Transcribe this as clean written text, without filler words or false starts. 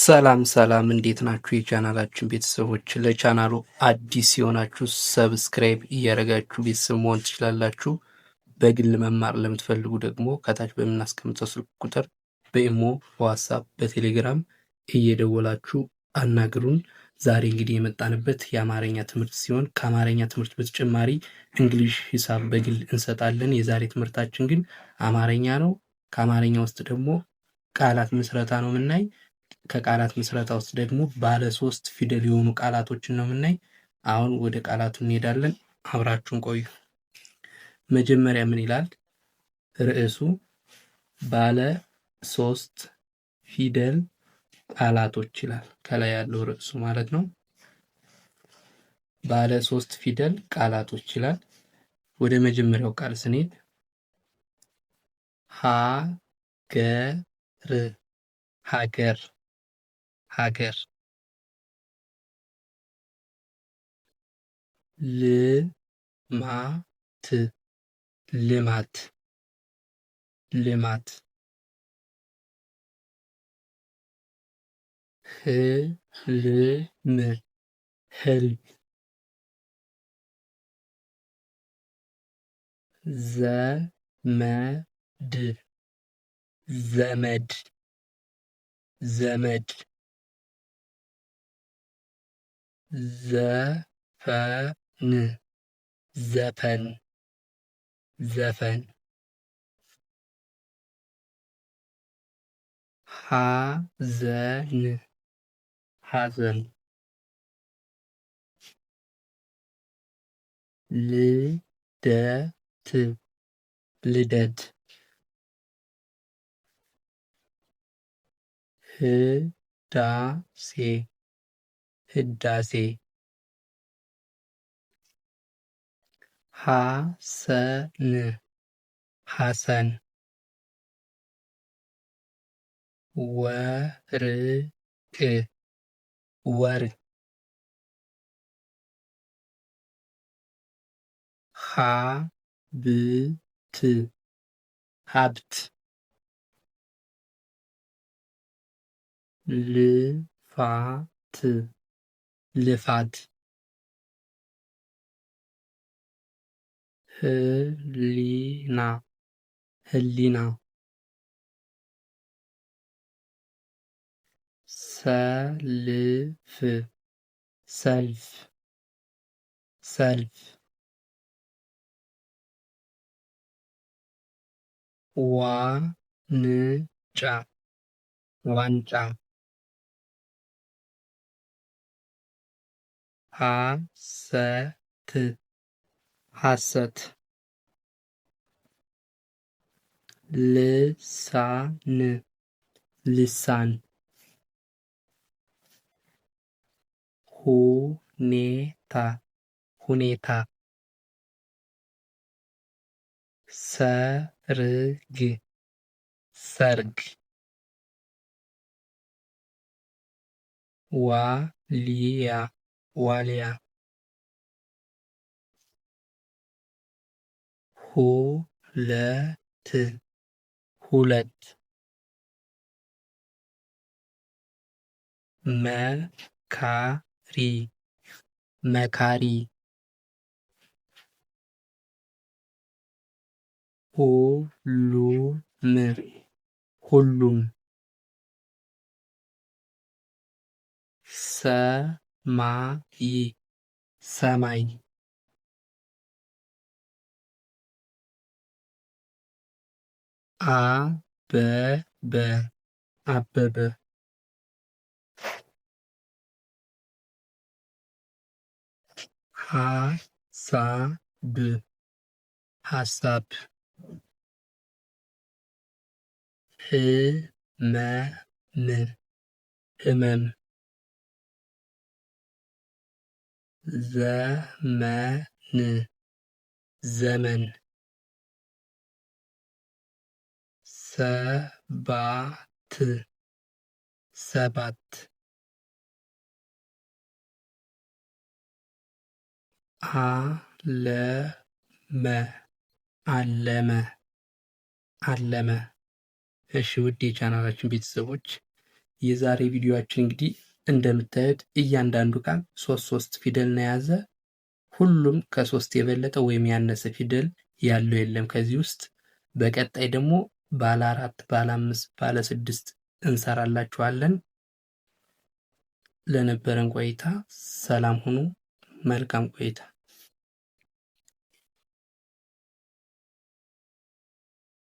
ሰላም እንዴት ናችሁ? የቻናላችን ቤተሰቦች ለቻናሉ አዲስ የሆናችሁ ሰብስክራይብ እያደረጋችሁ ቤተሰብ መሆን ትችላላችሁ። በግል መማር ለምትፈልጉ ደግሞ ከታች በምናስቀምጠው ስልክ ቁጥር በኢሞ፣ በዋትስአፕ፣ በቴሌግራም እየደወላችሁ አናግሩን። ዛሬ እንግዲህ የመጣንበት የአማርኛ ትምህርት ሲሆን ከአማርኛ ትምህርት በተጨማሪ እንግሊሽ፣ ሂሳብ በግል እንሰጣለን። የዛሬ ትምህርታችን ግን አማርኛ ነው። ከአማርኛ ውስጥ ደግሞ ቃላት ምስረታ ነው የምናይ። ከቃላት ምስረታ ውስጥ ደግሞ ባለ 3 ፊደል የሆኑ ቃላቶችን ነው የምናይ። አሁን ወደ ቃላቱ እንሄዳለን። አብራችሁን ቆዩ። መጀመሪያ ምን ይላል? ርዕሱ ባለ 3 ፊደል ቃላቶች ይላል። ከላይ ያለው ርዕሱ ማለት ነው። ባለ 3 ፊደል ቃላቶች ይላል። ወደ መጀመሪያው ቃል ስንሄድ ሀገር ሀገር ልማት ልማት ህልም ዘመድ ዘፈን ሐዘን ልደት ህዳሴ ሐሰን ወርቅ ሀብት ልፋት ህሊና ሰልፍ ዋንጫ ሐሰት ልሳን ሁኔታ ሰርግ ዋልያ ሁለት መካሪ ሁሉም ሰማይ አበበ ሐሳብ ህመም ዘመን ሰባት አለመ። እሺ ውድ የቻናላችን ቤተሰቦች የዛሬ ቪዲዮአችን እንግዲህ እንደምታዩት እያንዳንዱ ቃል 3 ፊደል ነው የያዘ። ሁሉም ከ3 የበለጠ ወይም ያነሰ ፊደል ያለው የለም ከዚህ ውስጥ። በቀጣይ ደግሞ ባለ 4፣ ባለ 5፣ ባለ 6 እንሰራላችኋለን። ለነበረን ቆይታ ሰላም ሁኑ። መልካም ቆይታ